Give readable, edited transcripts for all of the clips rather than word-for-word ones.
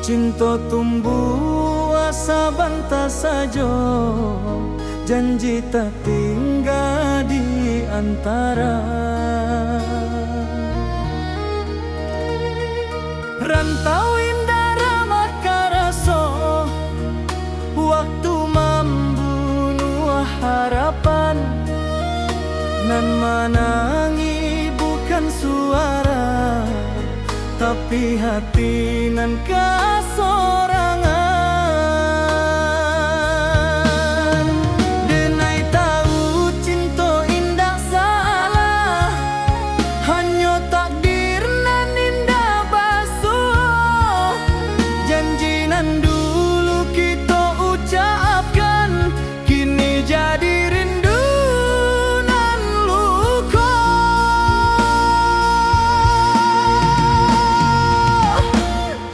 Cinta tumbuh asa banta sajo, janji tak tinggal di antara. Rantau indah ramah karaso, waktu membunuh harapan. Nan menangi bukan suara, tapi hati nan kasorangan. Denai tahu cinta indah salah, hanya takdir nan indah basuh. Janji nan dulu kita ucapkan, kini jadi rindu nan luka.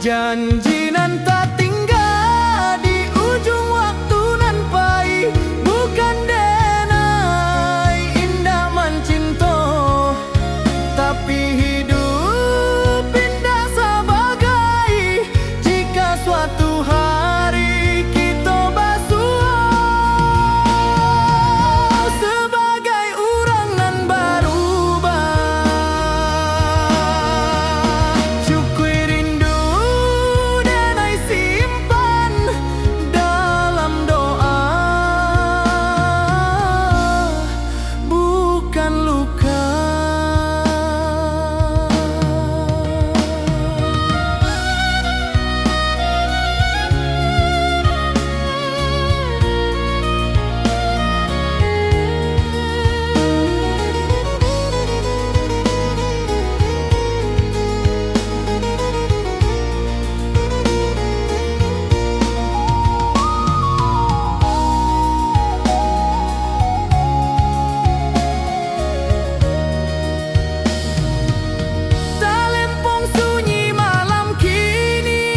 Janji nan tak tinggal di ujung waktu nan pahit, bukan denai indah mencinta, tapi hidup indah sebagai jika suatu hari kita basuh sebagai orang nan berubah. Syukur rindu denai simpan dalam doa, bukan luka. Talempong sunyi malam kini,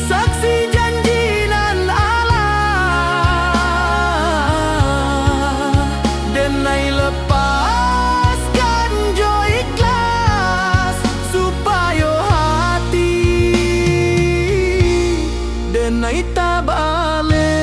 saksi janji nan Allah. Denai lepaskan jo ikhlas, supaya hati denai tak balik.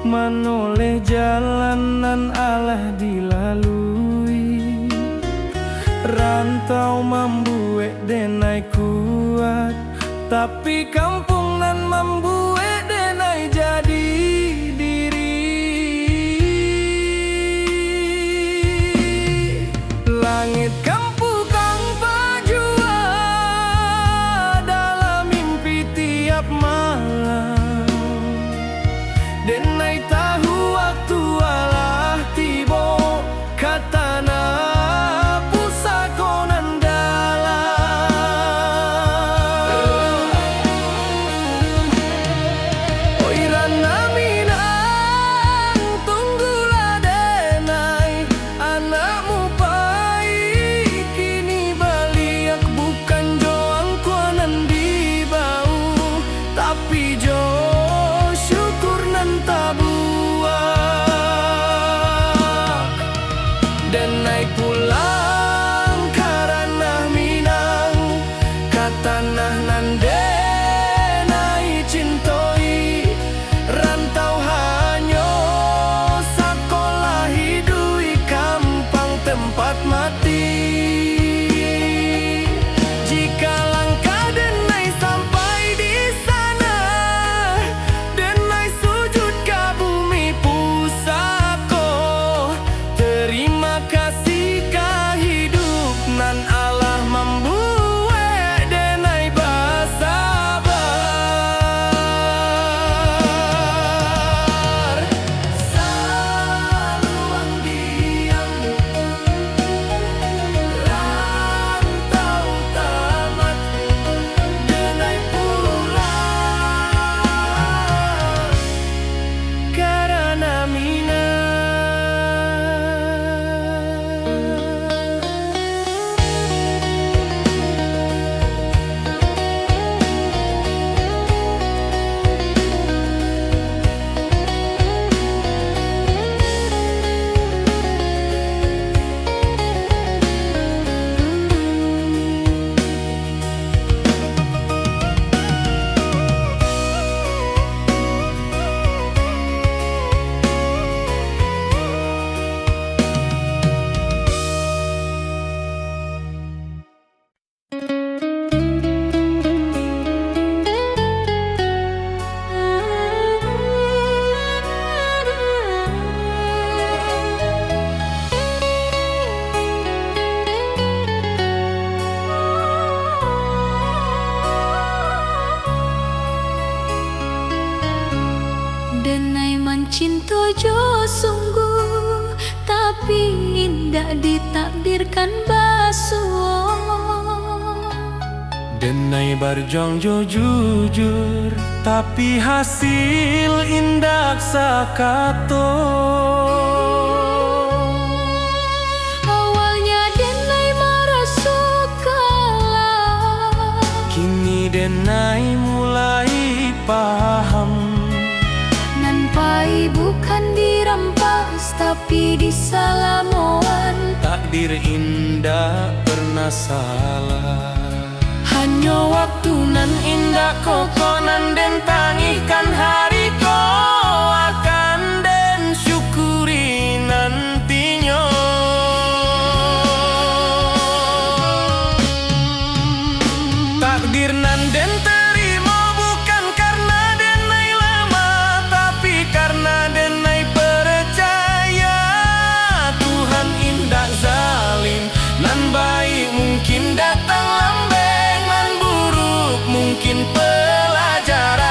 manoleh jalanan alah dilalui. Rantau membuat denai kuat, tapi kampung nan membuat denai jadi diri. Langit kampu kang pajua dalam mimpi tiap malam. Denai tahu waktu alah tibo, katana pusakonan dalam. Oi rana minang tunggulah denai, anakmu pai kini baliak bukan joang kuanan di bau, tapi jo syukur nan tabuak. Denai pulang karena minang, katanah nan denai cintoi. Rantau hanyo sakolah hidui kampang tempat mati. Jika langkah denai sampai di sana, denai sujud ke bumi pusako. Terima kasih ka hidup nan Allah membuat denai basabar. Saluang diam, rantau tamat, denai pulang karena minang. Denai mencinta jo sungguh, tapi indah ditakdirkan basuh. Denai berjuang jo jujur, tapi hasil indak sakato. Awalnya denai merasa kalah, Kini denai mulai paham. nampai bukan dirampas tapi disalamoan. Takdir indah pernah salah. Hanya waktu nan indah kokonan den tangihkan hari ko akan den syukuri nantinya. Takdir nan den terima bukan karena denai lemah, tapi karena denai percaya Tuhan indah zalim. Nan baik mungkin datang lambeng, nan buruk mungkin pelajaran.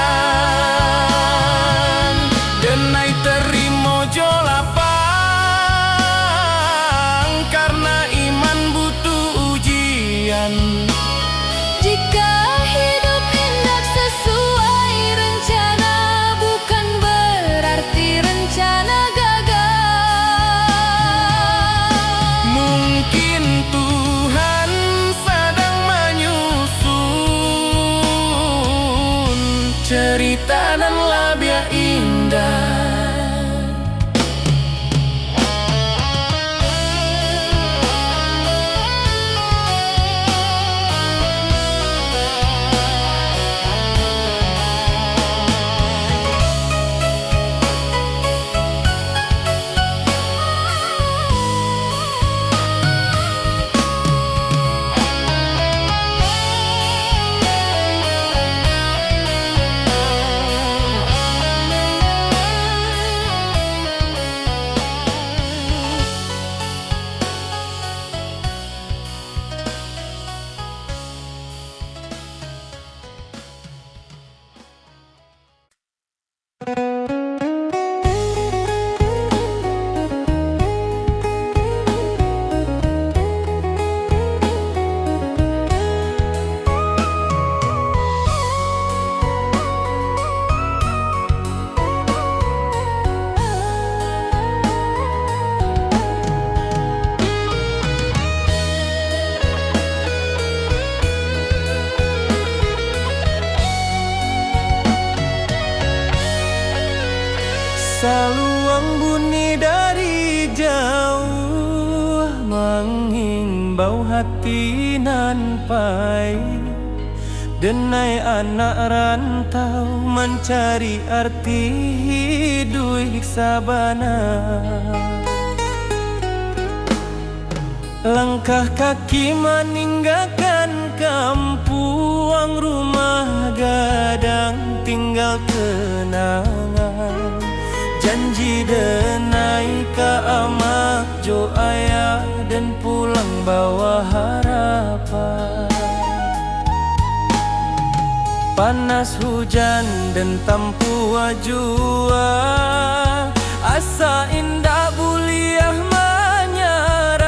Beruang bunyi dari jauh, menghimbau hati nan pai. Denai anak rantau mencari arti hidup sabana. Langkah kaki meninggalkan kampung, rumah gadang tinggal kenangan. Janji denai ke amak jo ayah dan pulang bawa harapan. Panas hujan dan tampua jua, asa indah buliah menyerah.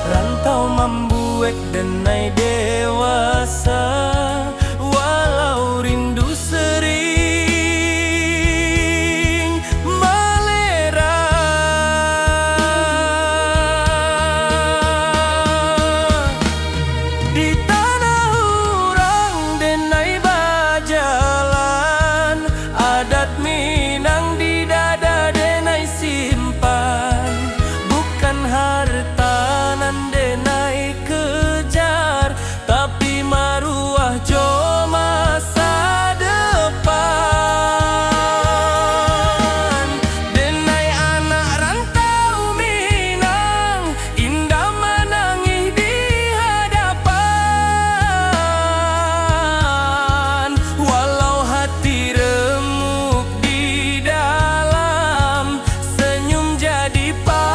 Rantau membuat denai dewasa, walau rindu sering melera. Di tanah urang denai bajalan, adat Minang di dada denai simpan. Bukan harta nan denai kejar, tapi maruah jo masa depan. Denai anak rantau Minang, indah menangis di hadapan. Walau hati remuk di dalam, senyum jadi pakaian.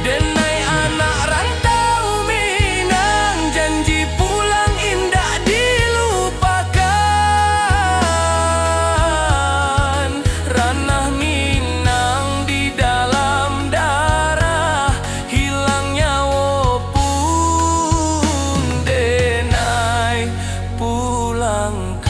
Denai anak rantau Minang, janji pulang indah dilupakan. Ranah Minang di dalam darah, hilang nyawa pun denai pulangkan.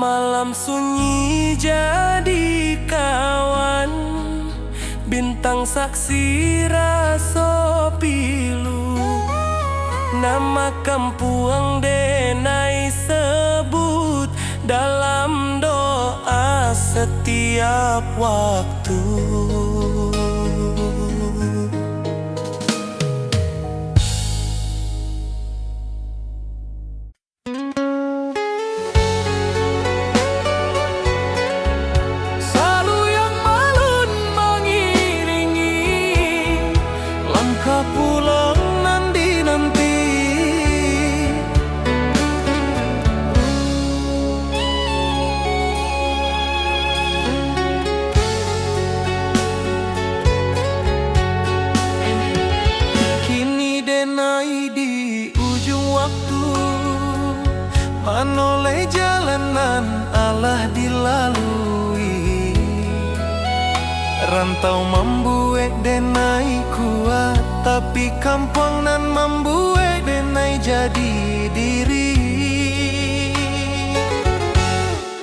Malam sunyi jadi kawan, bintang saksi raso pilu. Nama kampung denai sebut dalam doa setiap waktu. Salu yang malun mengiringi langkah pulang nanti. Kini denai di ujung waktu, menoleh jalanan Allah dilalui. Rantau membuat denai kuat, tapi kampung nan membuat denai jadi diri.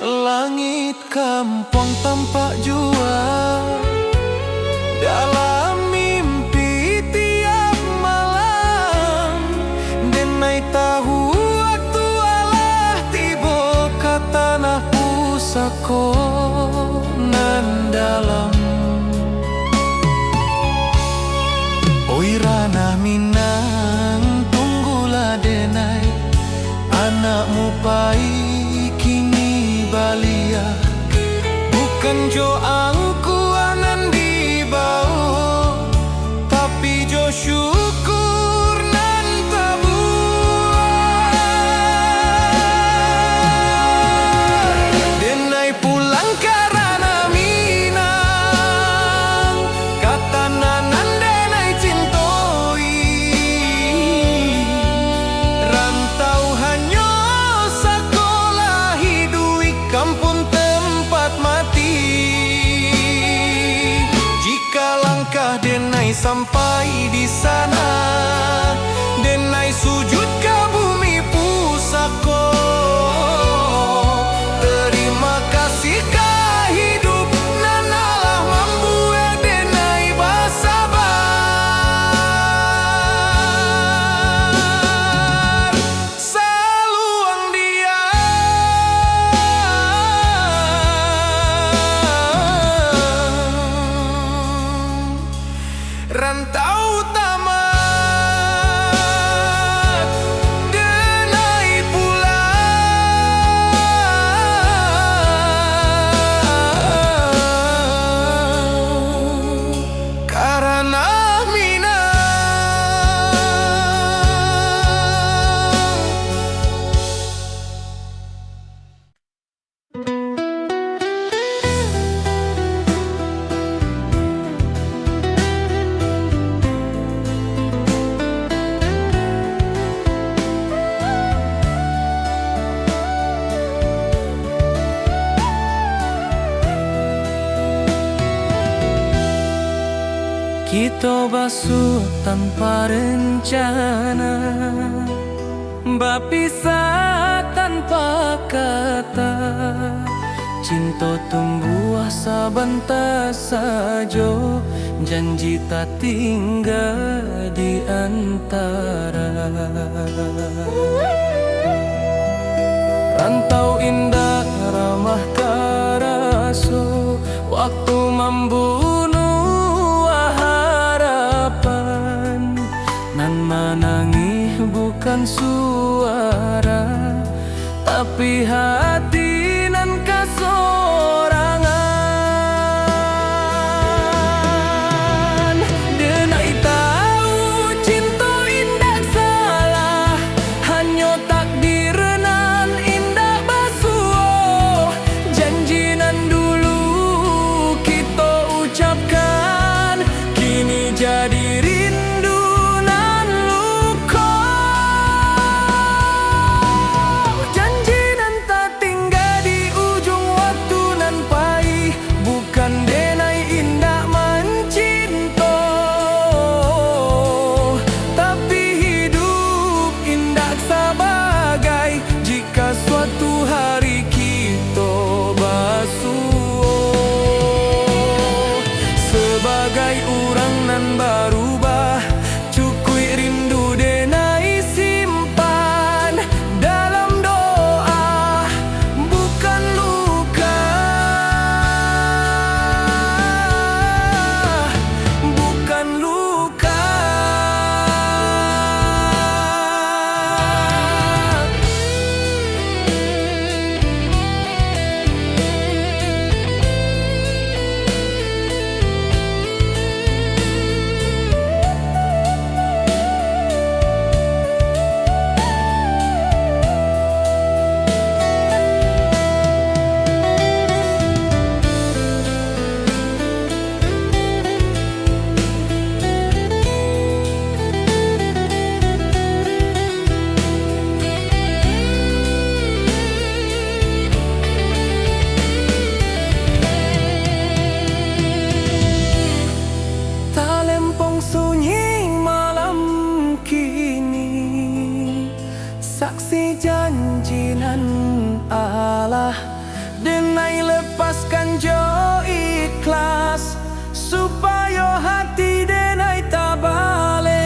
Langit kampung tampak jua dalam mimpi tiap malam. Denai tahu waktu Allah tiba ke tanah pusako nan dalam. Oi ranah Minang, tunggulah denai, anakmu pai kini balia. Bukan jo angkuanan di bawah, Denai sampai di sana, denai sujud ke bumi pusako. Terima kasih ka hidup, nanalah membuat denai basabar. Saluang dia rantau tamat, denai pulang karena minang. Kita basuh tanpa rencana, berpisah tanpa kata. Cinta tumbuh sabantar saja, janji tak tinggal di antara. Rantau indah ramah karaso, waktu membunuh harapan. Nan menangis bukan suara, tapi hati nan kasorangan. Denai tahu cinta indah salah, hanya takdir nan indah basuh. Janji nan dulu kita ucapkan, kini jadi rindu nan luka. Janji nan tak tinggal di ujung waktu nan pahit, bukan denai indah mencinta, tapi hidup indah sebagai jika suatu hari kita basuh. Sebagai orang nan berubah, cukui rindu denai simpan dalam doa, bukan luka, bukan luka. Talempong sunyi malam kini, saksi janji nan Allah. Denai lepaskan jo ikhlas, supaya hati denai tak balik.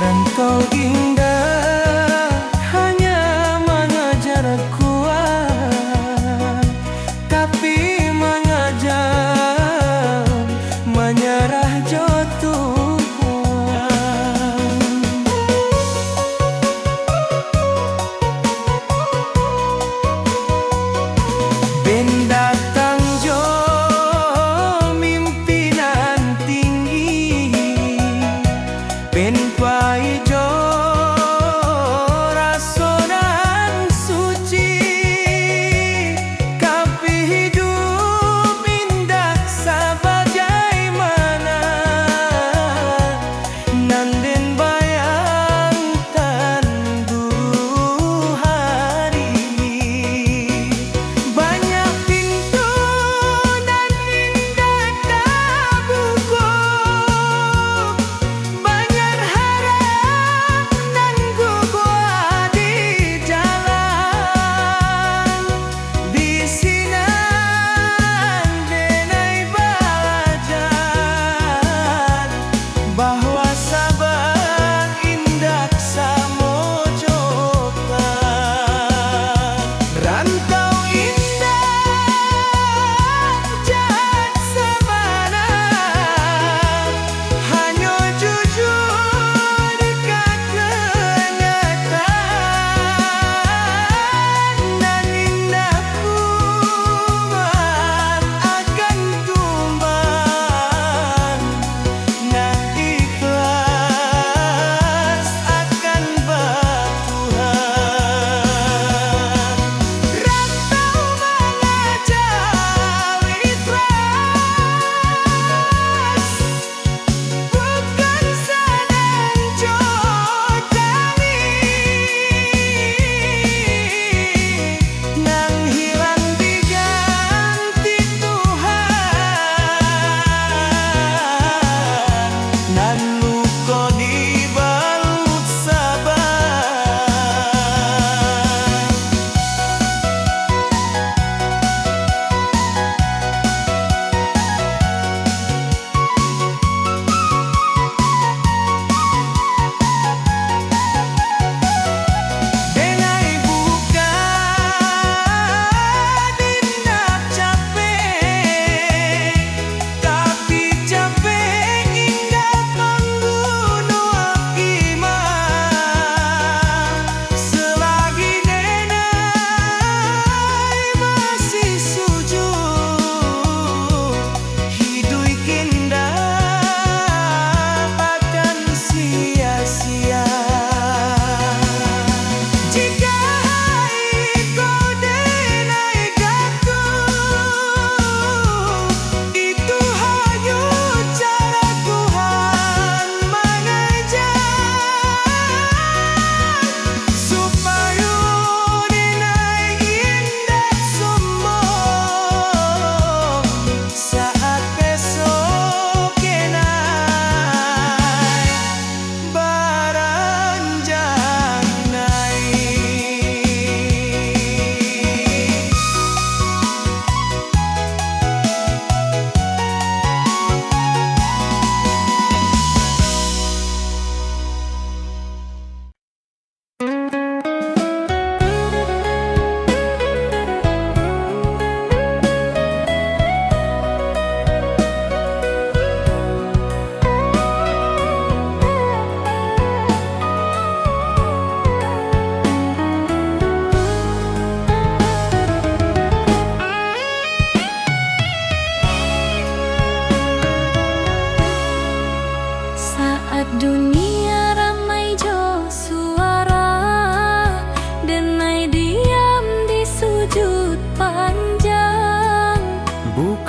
Rantau indah hanya mengajarku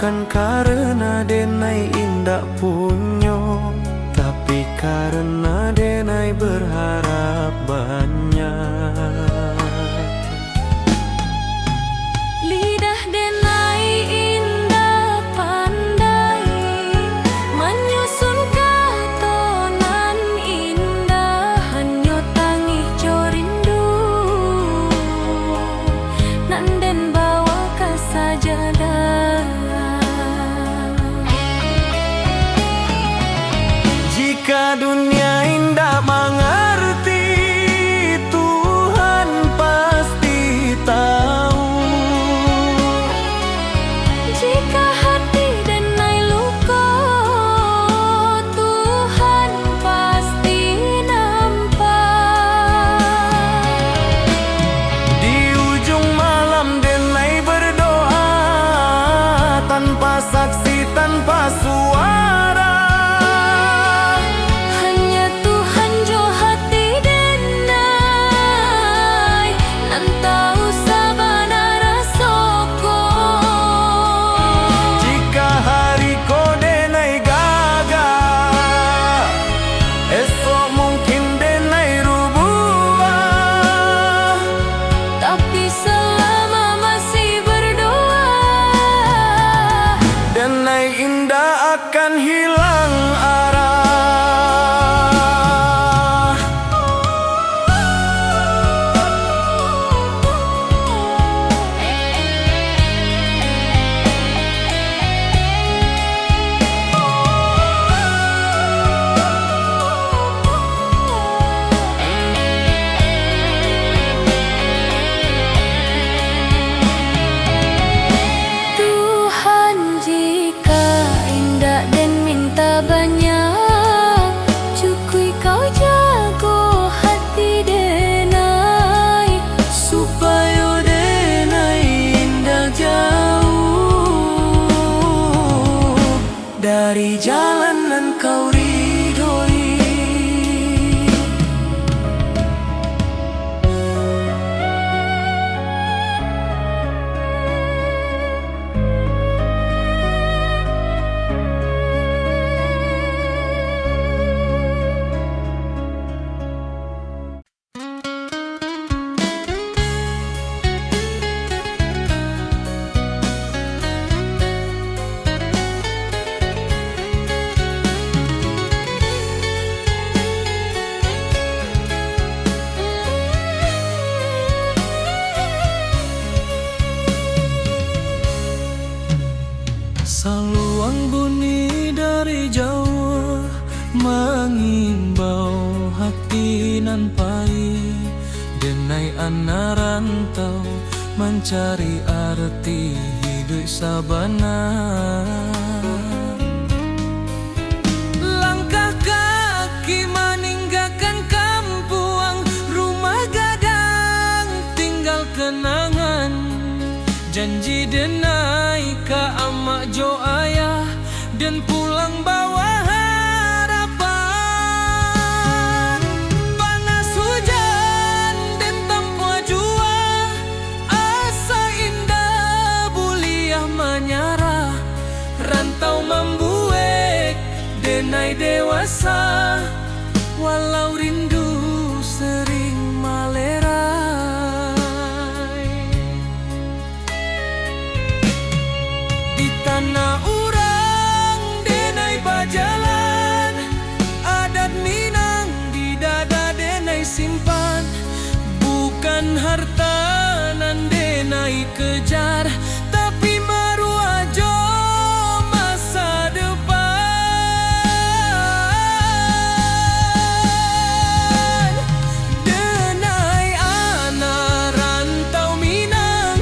bukan karena denai indak punyo, tapi karena denai berharap banyak. Lidah denai indah pandai menyusun katonan indah, hanyo tangih jo rindu nanden bawa ka sajadah. Jika dunia indah mengerti, Tuhan pasti tahu. Jika hati denai luka, Tuhan pasti nampak. Di ujung malam denai berdoa, tanpa saksi, tanpa suara. Hanya Tuhan jo hati denai, nan tahu sabana rasoko. Jika hari ko denai gagal, esok mungkin denai rubah. Tapi selama masih berdoa, Denai indah akan hilang arah. Tuhan jika indah dan minta banyak, cukui kau jago hati denai, Supaya denai indah jauh dari jalan yang kau ridhoi. Saluang bunyi dari jauh mengimbau hati nan pahit. Denai anak rantau mencari arti hidup sabana. Langkah kaki meninggalkan kampung, rumah gadang tinggal kenangan. Janji denai ka amak jo ayah, dan pulang bawa harapan. Panas hujan dan tanpa jua, asa indah buliah menyarah. Rantau membuat denai dewasa, walau rindu sering malerai. Di tanah urang denai bajalan, adat Minang di dada denai simpan. Bukan harta nan denai kejar, tapi maruah jo masa depan. Denai anak rantau Minang,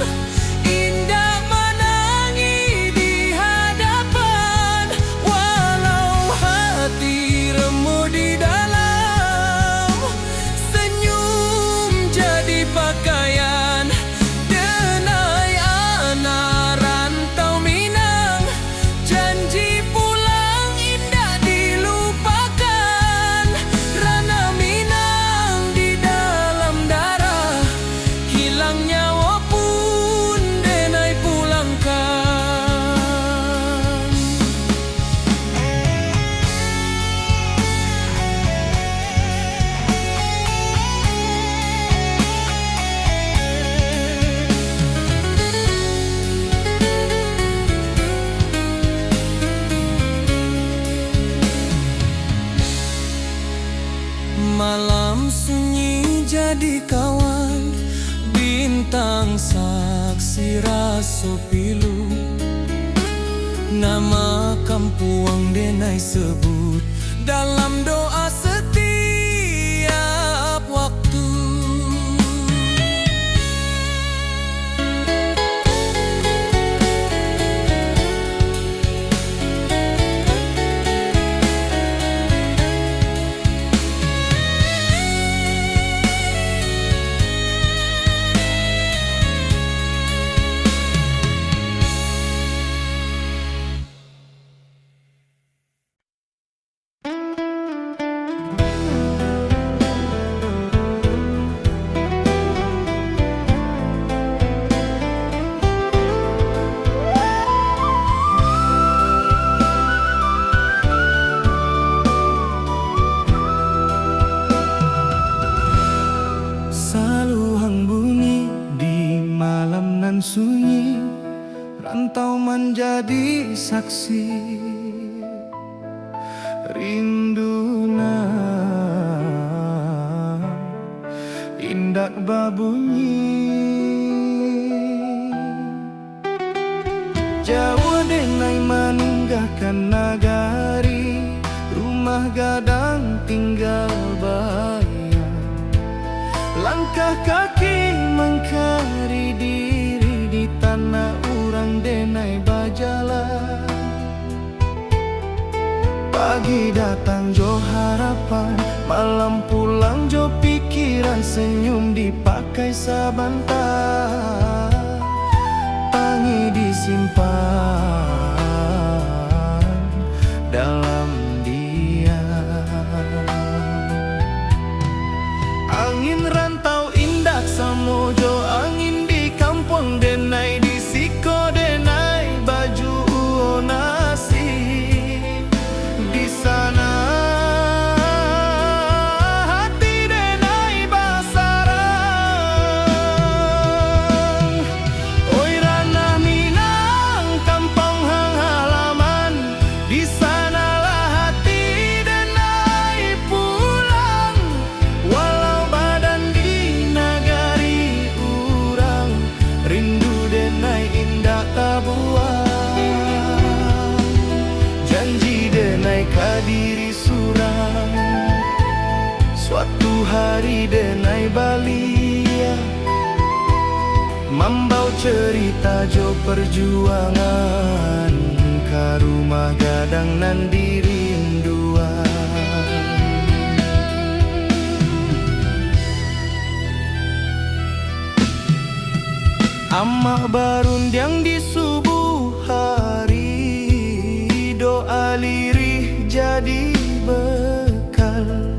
indah menangi di hadapan. Walau hati remuk di dalam, senyum jadi pakaian. Denai saksi raso pilu, nama kampuang denai sebut dalam doa setiap waktu. Saluhang bunyi di malam nan sunyi, rantau menjadi saksi rinduna indak babunyi. Jawa denai meninggalkan nagari, rumah gadang tinggal bayang. Langkah kaki mengkari diri di tanah urang denai bajalan. Pagi datang jo harapan, malam pulang jo pikiran, senyum dipakai sabantar, tangi disimpan dalam angin rantau indak samojo, angin di kampung denai di siko denai baju nasi. Di sana hati denai basarang. Oi ranah Minang kampung hang halaman, di sanalah hati denai pulang. Walau janji denai kadiri surang, suatu hari denai balia, membau cerita jo perjuangan, ka rumah gadang nan dirinduan. Amak barundiang di subuh hari, doa lirih jadi bekal.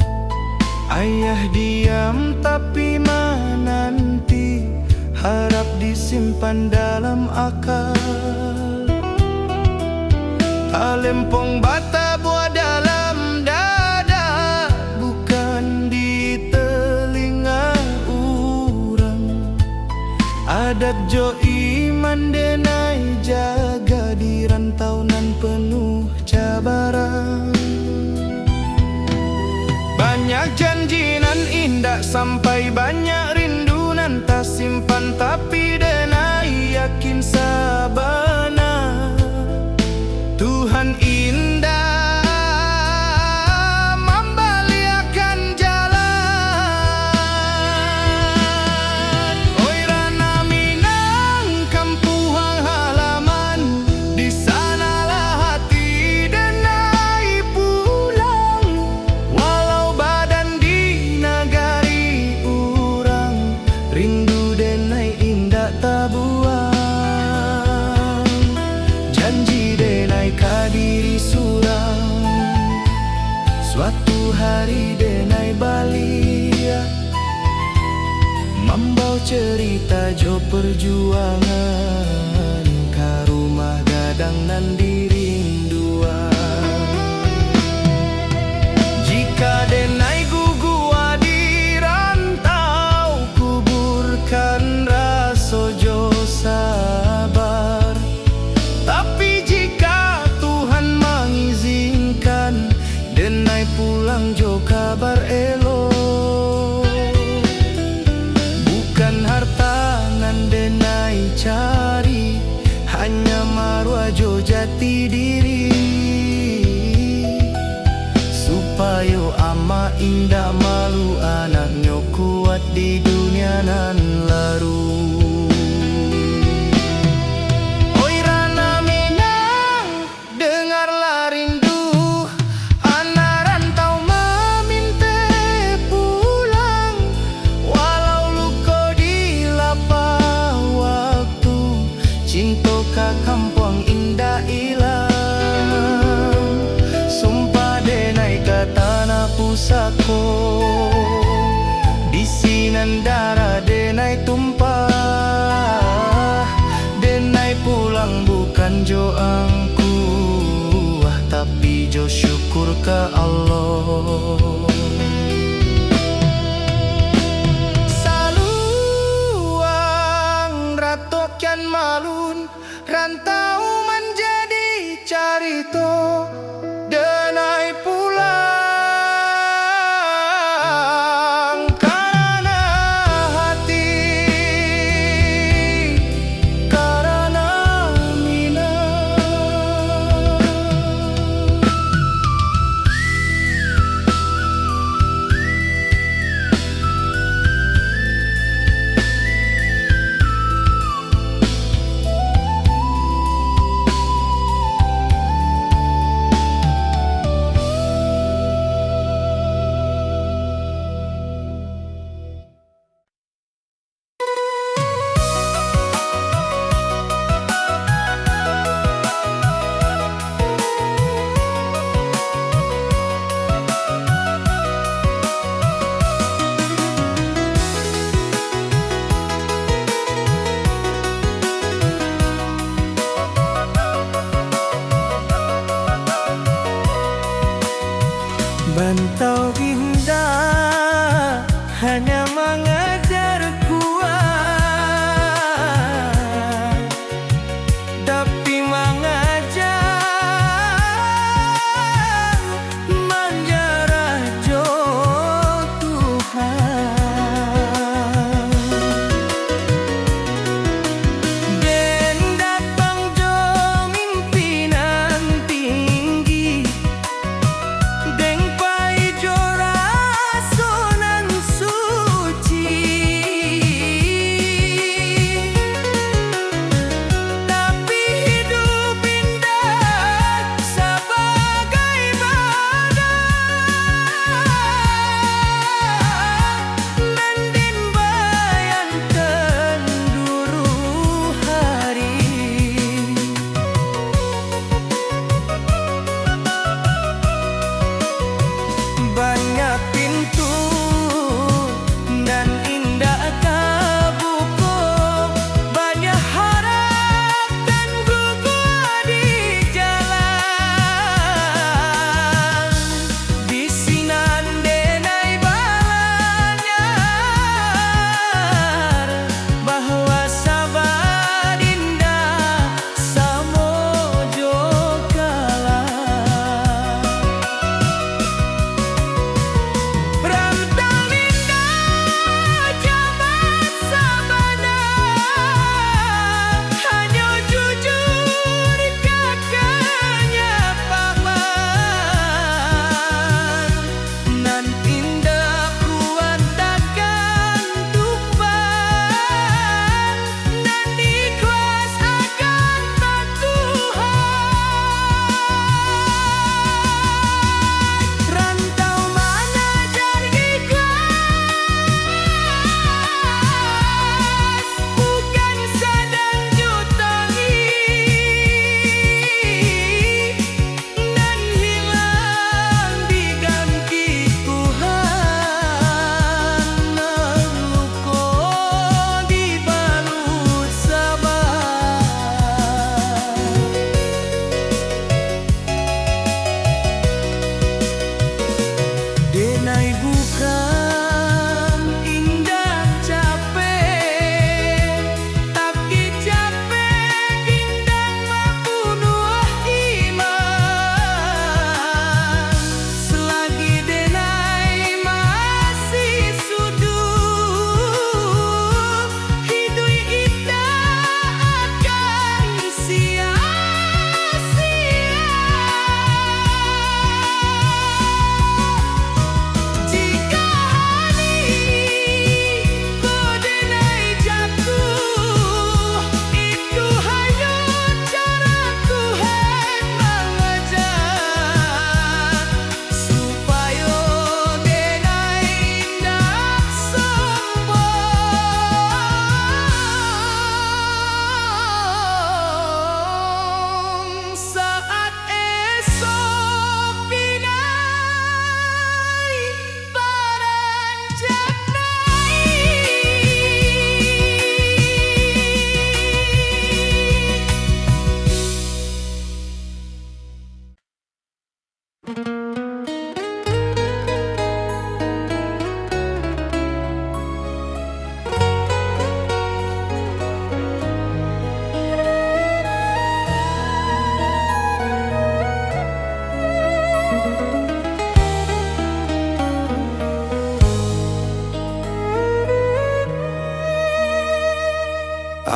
Ayah diam tapi menanti, harap disimpan dalam akal. Talempong bata buat dalam dada, bukan di telinga urang. Adat jo iman denai jaga di rantau nan penuh cabaran. Banyak janji nan indah sampai banyak rindu nan tak simpan, tapi denai yakin sabana Tuhan indah membaliakan jalan. Oi ranah Minang kampung halaman, di sanalah hati denai pulang. Walau badan di nagari urang, rindu denai indah tabuang. Janji denai kadiri surang, suatu hari denai balia, membau cerita jo perjuangan, ka rumah gadang nan dirinduan. Jika denai gugua di rantau, kuburkan raso jo sabar. Tapi jika Tuhan mengizinkan, denai pulang jo kabar elok. Bukan harta nan denai diri, supaya ama indah malu anaknya kuat di dunia nan laru. Oi Rana Minang, dengarlah rindu anak rantau meminta pulang, walau luka di lapar waktu, cinta ke kampung indah hilang. Sumpah denai ke tanah pusako, di sinan darah denai tumpah. Denai pulang bukan jo angku, tapi jo syukur ke Allah. Saluang ratokian malun, rantau menjadi carito, denai pulang karena hati, karena Minang.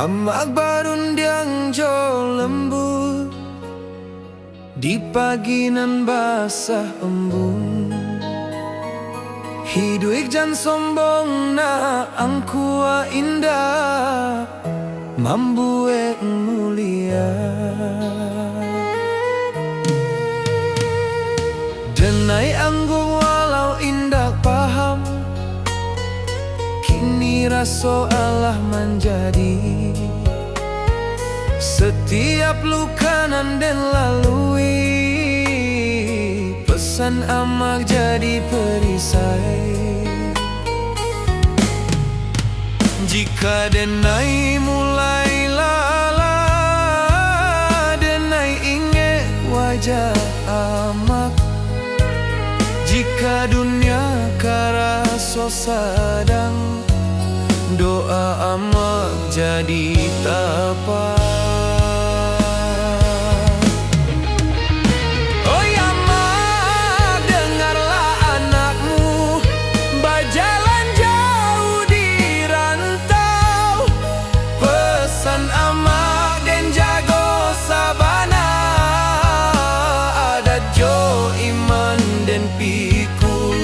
Amak barundiang jo lembut di pagi nan basah embun. Hidup jan sombong na angkua indah mambue mulia. Denai anggung walau indah paham, kini raso Allah menjadi. Setiap luka nan den lalui, pesan amak jadi perisai. Jika denai mulai lala, denai ingat wajah amak. Jika dunia karaso sadang, doa amak jadi tapak. Oi amak, dengarlah anakmu berjalan jauh di rantau. Pesan amak dan jago sabana, adat jo iman dan pikul.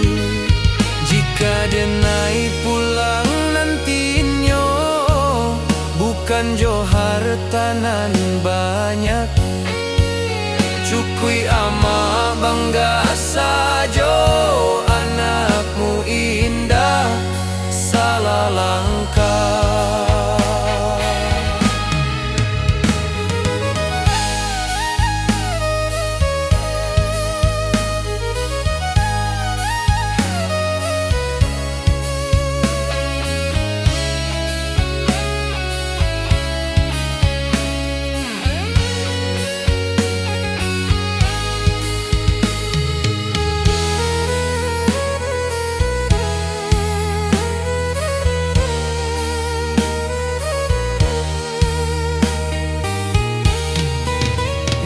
Jika denai pulang nantinya, bukan jo hartanan banyak. Cukui ama bangga sajo, anakmu indah salah langkah.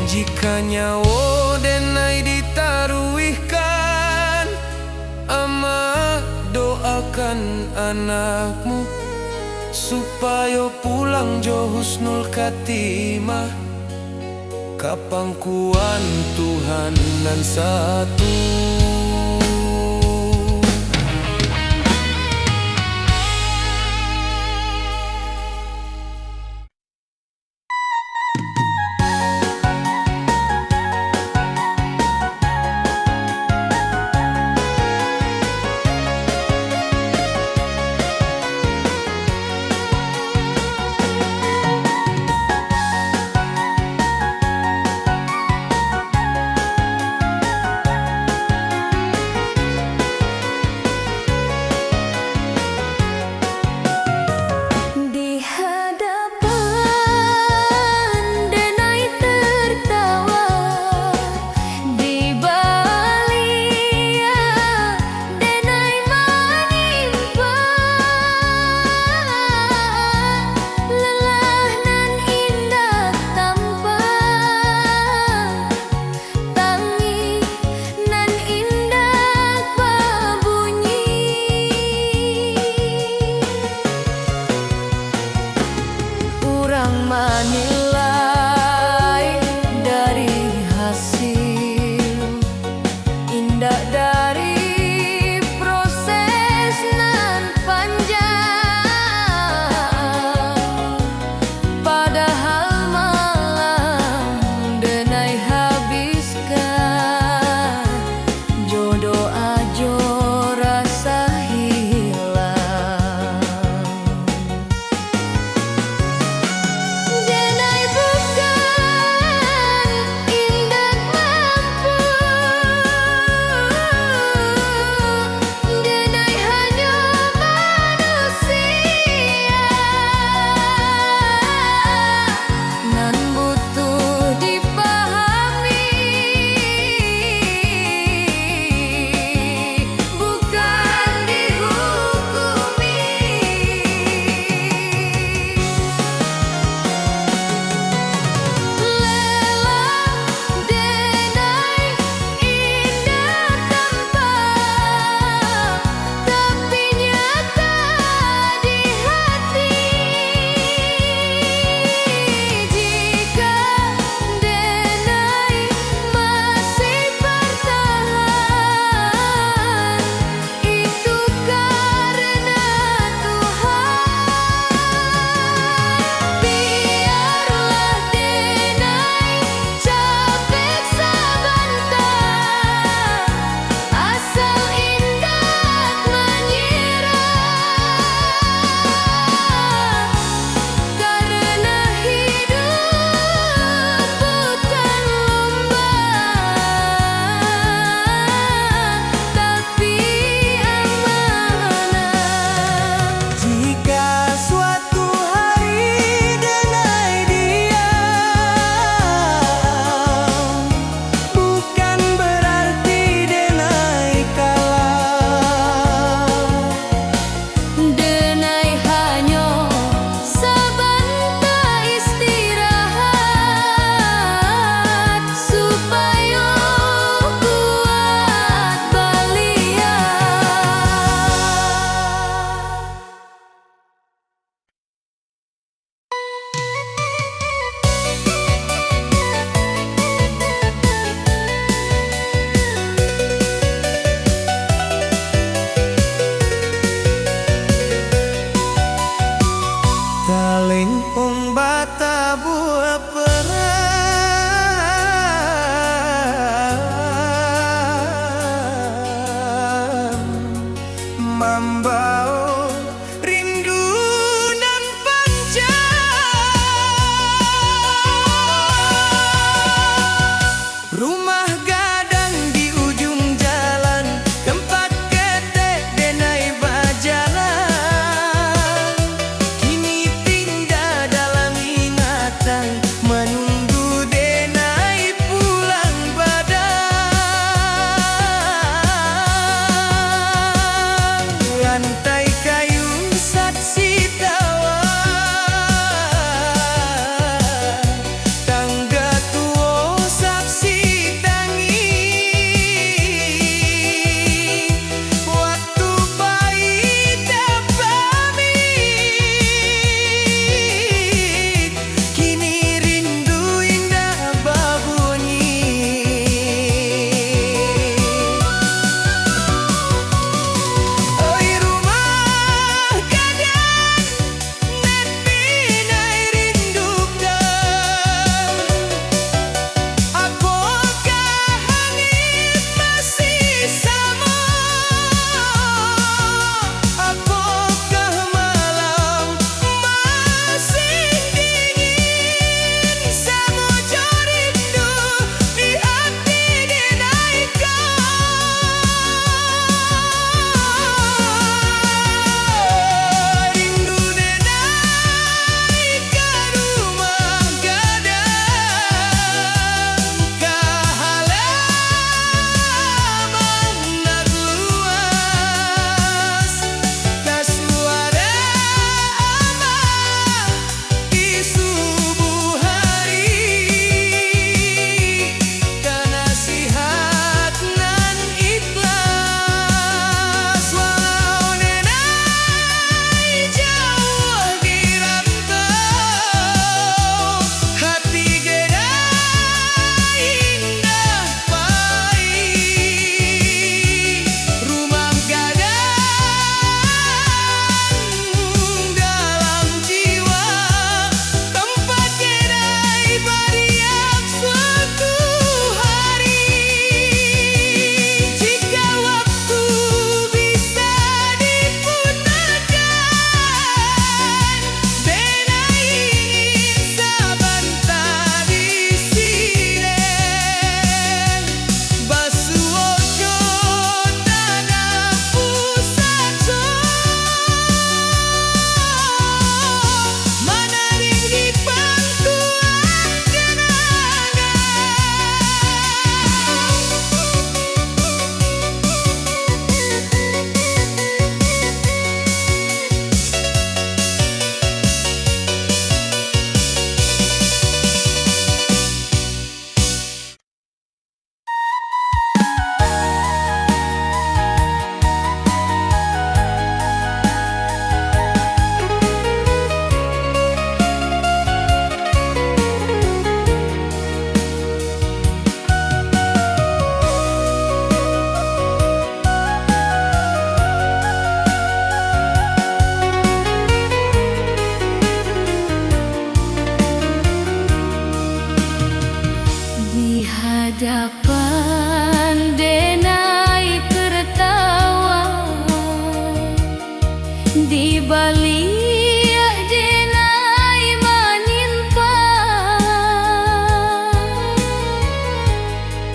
Jika nyawa denai ditaruhkan, amak doakan anakmu supaya pulang jo husnul khatimah. Kapangkuan Tuhan nan satu. Menilai dari hasil indah dari proses nan panjang. Padahal malam denai habiskan, jodoh ajo rasa hilang. Denai datang menunggu denai pulang badang. Lantai kayu saksi tawa, tangga tua saksi tangi. Waktu pahit pamit, kini rindu indah babunyi. Oi rumah gadang, nan pinai rindukan. Apakah langit masih sama? Apakah malam masih dingin? Samuja rindu di hati dinaikkan. Rindu dinaikkan rumah gadang, ke halaman nak luas. Tak suara abah di subuh hari, ke nasihat nan ikhlas. Walau nenai jauh di rantau, hati gedai indah pahit. Rumah gadang dalam jiwa, tempat gedai beriak suatu hari. Jika waktu bisa diputarkan, denai ingin sabanta di sini. Basuh ojo tanah pusaco, menaring di pangkuan kenangan. Di hadapan denai tertawa, di balik denai menimpa.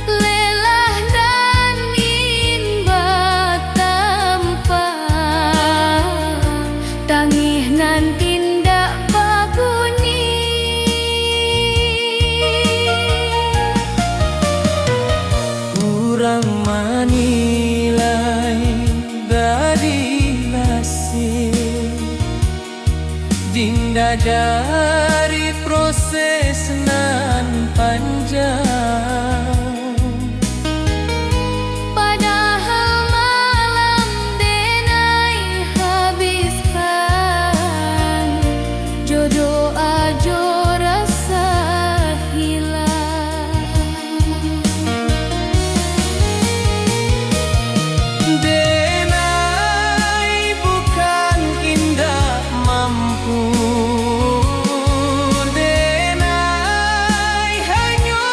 Lelah dan inba tanpa, tangih nan tindak babunyi. Kurang manilai dari nasib, dinda dari proses nan panjang. Padahal malam denai habiskan, jodoh ajo rasa hilang. Denai bukan indah mampu, denai hanya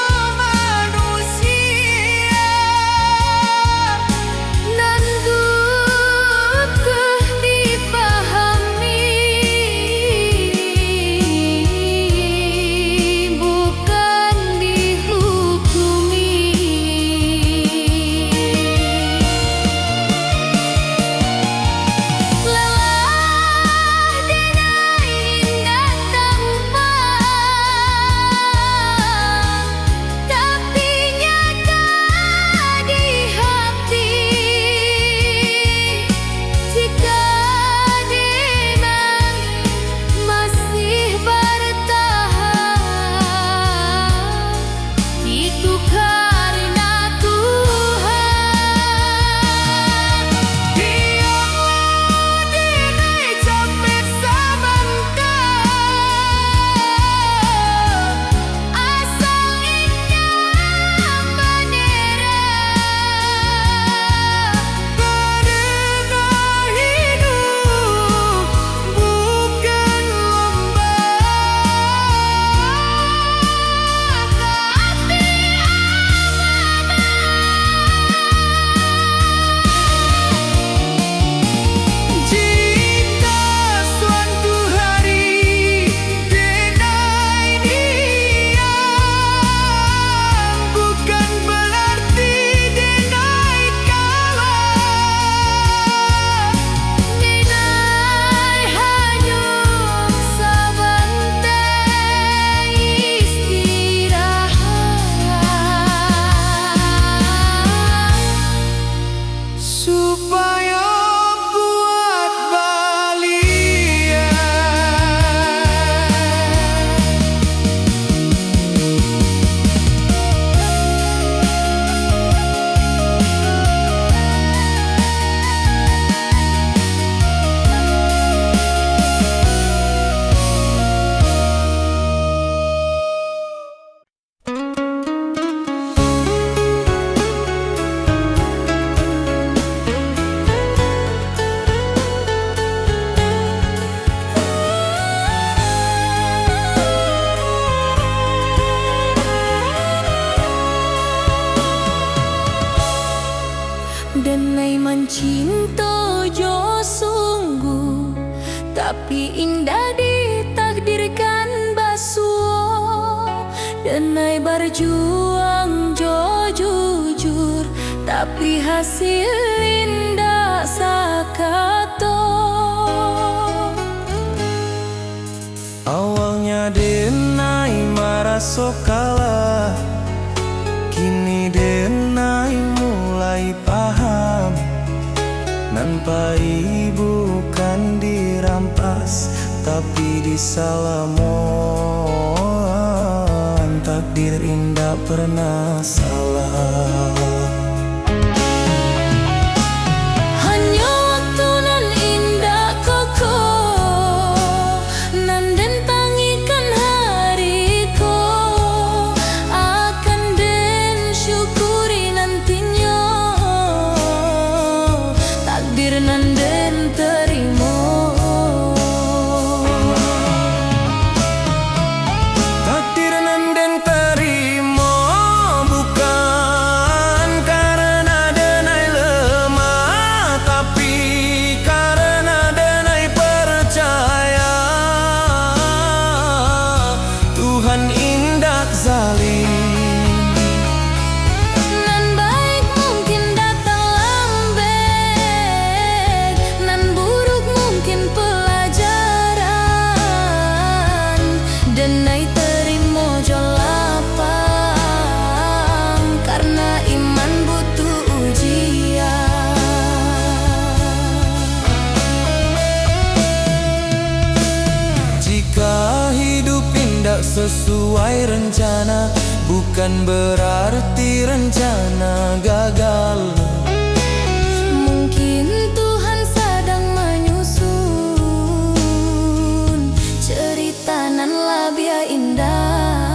Denai berjuang jo jujur, tapi hasil indah sakato. Awalnya Denai merasa kalah, kini Denai mulai paham. Nampai bukan dirampas, tapi disalamon. Takdir indah pernah salah. Hanya waktu nan indah koko, nan den tangikan hariku, akan den syukuri nantinya. Takdir nan den terima. Takdir nan den terima, bukan karena Denai lemah, tapi karena Denai percaya Tuhan indak zalim. Nan baik mungkin datang lambat, nan buruk mungkin pelajaran. Denai terima jo lapang, karena iman butuh ujian. Jika hidup indak sesuai rencana, bukan berarti rencana gagal. Mungkin Tuhan sedang menyusun cerita nan labia indah.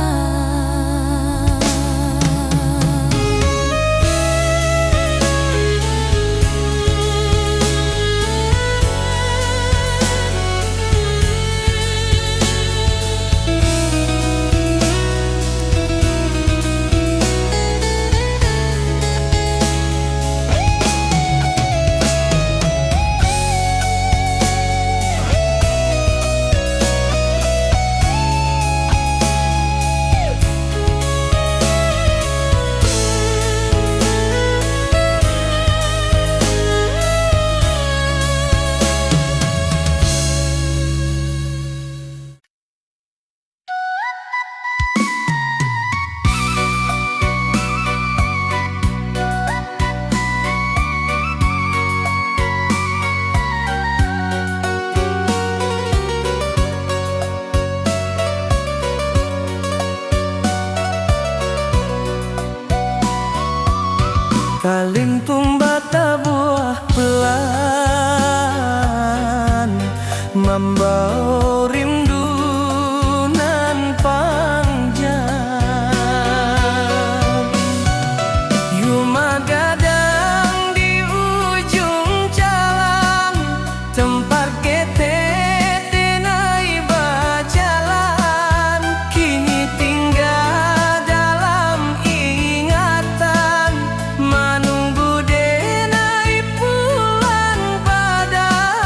Kalimpung bata buah pelan, membawa rindu nan panjang. Yuma gadang di ujung jalan, tempat kita Denai berjalan. Kini tinggal dalam ingatan, menunggu Denai pulang padang.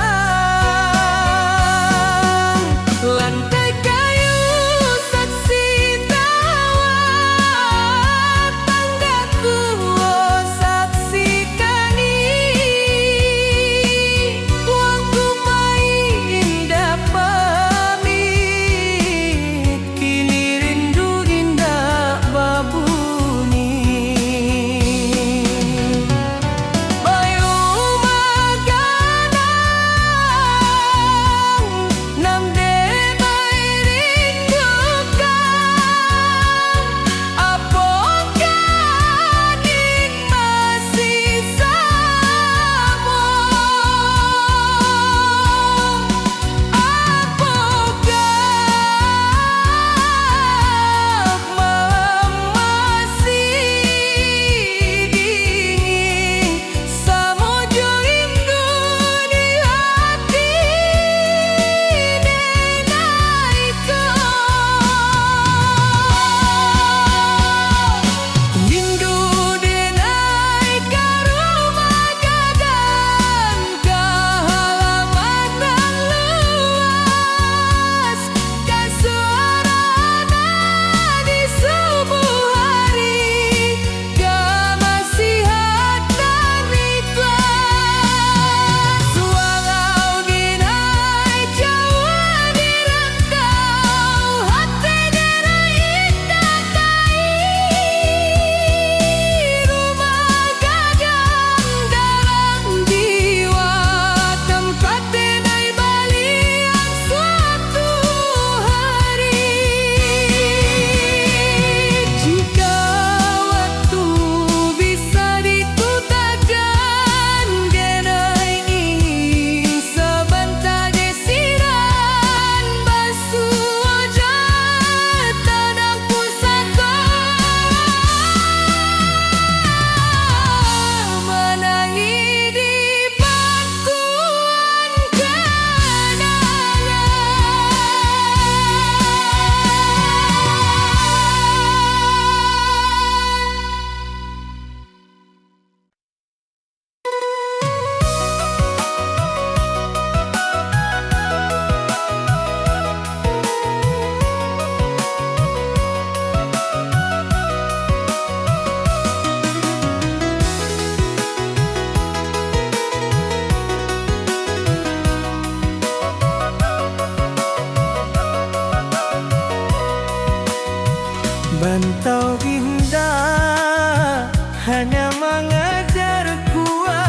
Bantau indah hanya mengejar kuat,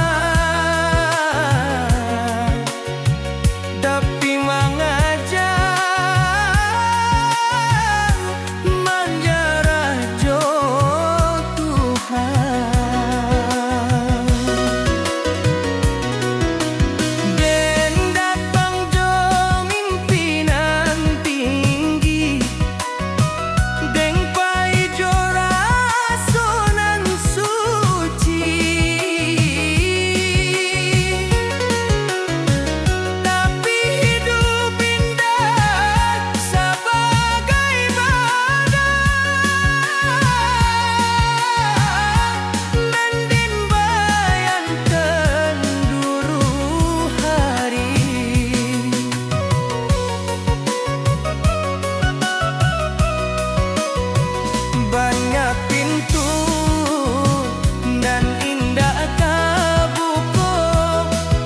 tapi mengajar menjara jo Tuhan. Den datang jo mimpinan tinggi, deng pai jo rasonan suci. Tapi hidup indah sebagai badai, mending bayangkan dulu hari. Banyak pintu dan indah kabuku,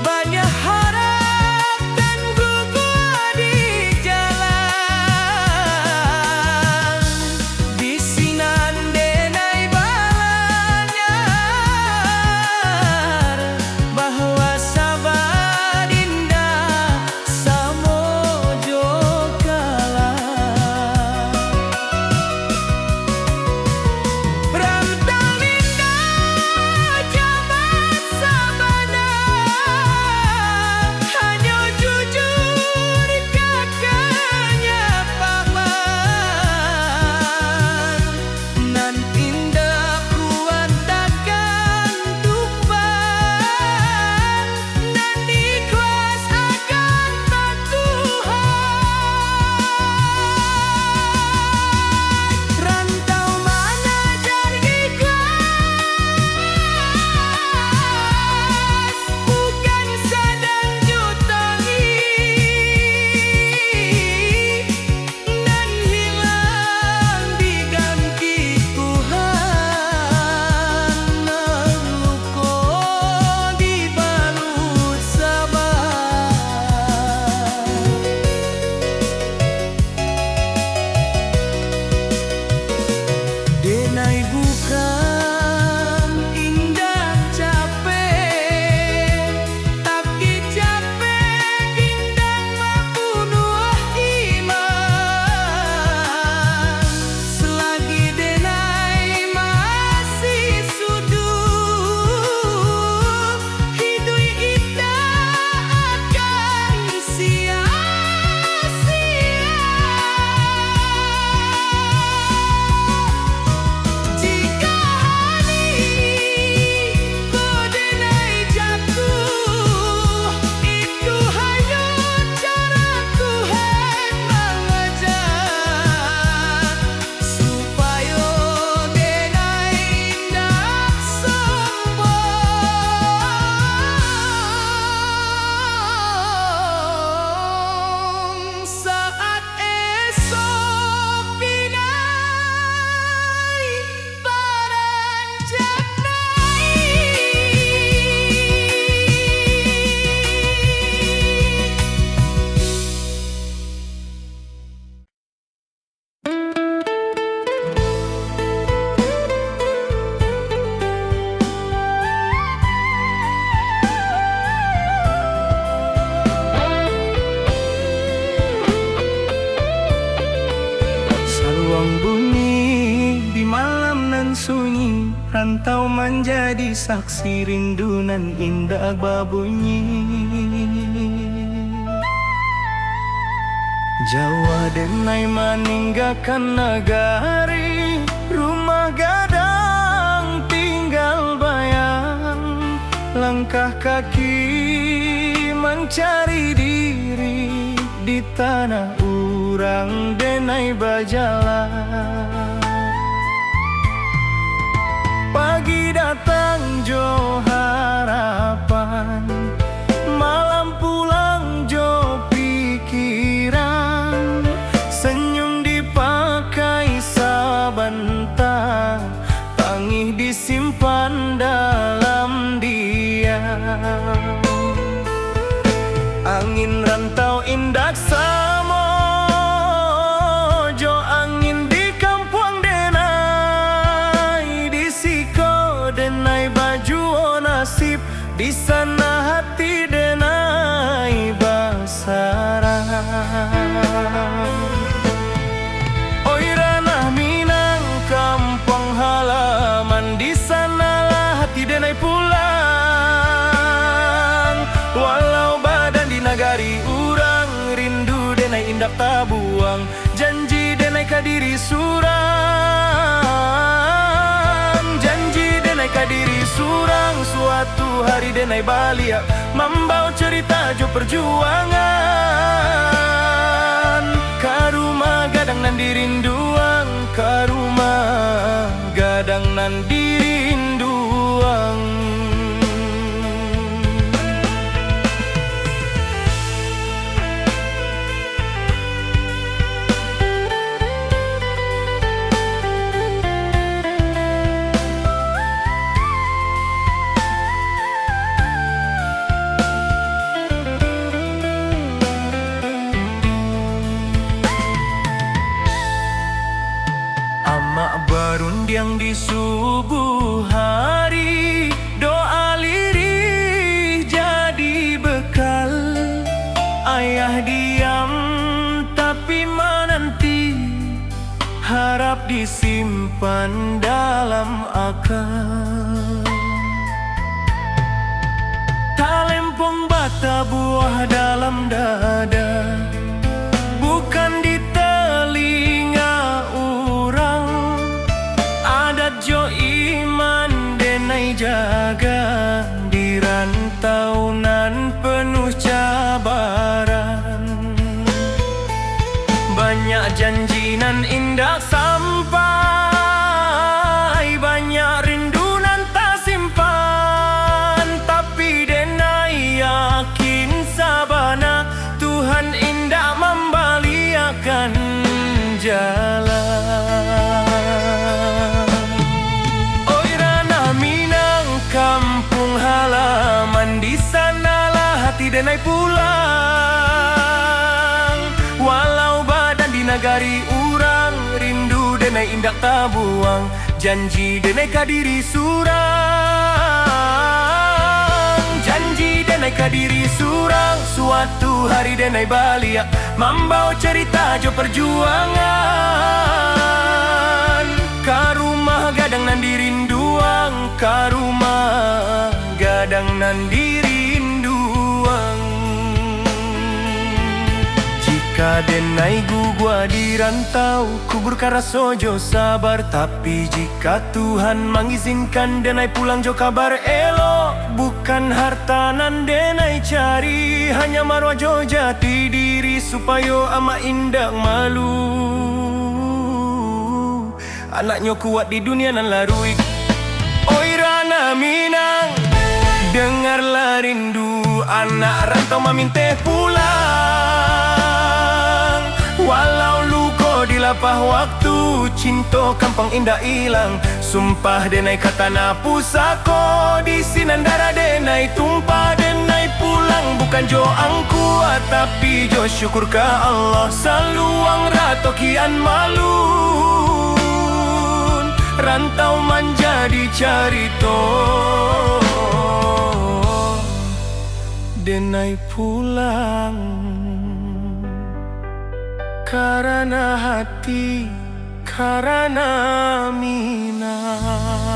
banyak harap dan gugur di jalan. Bisinan denai balanyar bahwa sabar indah samojo kalah. Rantau indah jabat sabana, hanya jujur kakaknya paman. Nan indah kuat takkan tumpah, nan ikhlas akan tak Tuhan. Rantau mengajar ikhlas, bukan sedang jutangi, nan hilang diganti Tuhan, nan luko dibalut sabar. Denai bukan indah capek, tapi capek indah membunuh iman. Selagi denai masih sudut, hidup indah akan sia-sia. Jika hari denai jatuh, itu hanya cara Tuhan mengajar, supaya denai indah sombong saat esok pinai beranjak Saluang bunyi di malam nan sunyi, rantau menjadi saksi rindu nan indah babunyi. Jawa denai meninggalkan negari, rumah gadang tinggal bayang. Langkah kaki mencari diri di tanah urang denai bajalan. Pagi datang jo harapan, malam pulang jo pikiran. Senyum dipakai sabanta, tangih disimpan dalam diam. Angin rantau indah samojo, angin di kampung surang. Janji denai kadiri surang, suatu hari denai balia membawa cerita jo perjuangan. Karuma gadang nan dirinduang, karuma gadang nan dirinduang. Amak berundiang di subuh hari, doa lirih jadi bekal. Ayah diam tapi menanti, harap disimpan dalam akal. Talempong bata buah dalam dada, bukan di telinga orang. Adat jo iman denai jaga, di rantau nan penuh cabaran. Banyak janji nan indah sampai, banyak rindu nan tak simpan. Tapi denai yakin sabana, Tuhan indah membaliakan jalan. Oi ranah Minang, kampung halaman, di sanalah hati denai pulang. Walau badan di nagari urang, rindu denai indak tabuang. Janji denai kadiri surang, janji denai kadiri surang, suatu hari denai balia membawa cerita jo perjuangan. Karumah gadang nan dirinduang, karumah gadang nan dirinduang. Jika denai gugua di rantau, kubur karaso jo sabar. Tapi jika Tuhan mengizinkan denai pulang jo kabar elo, bukan harta nan denai cari, hanya marwah jo jati diri, supaya ama indak malu. Anaknya kuat di dunia nan larui. Oi ranah Minang, dengarlah rindu anak rantau maminteh pulang. Walau luko di lapah waktu, cinta kampung indah hilang. Sumpah denai kata na pusako, di sinan darah denai tumpah. Denai pulang bukan jo angkuat, tapi jo syukur ke Allah. Saluang rato kian malun, rantau menjadi carito. Denai pulang karena hati, karena Minang.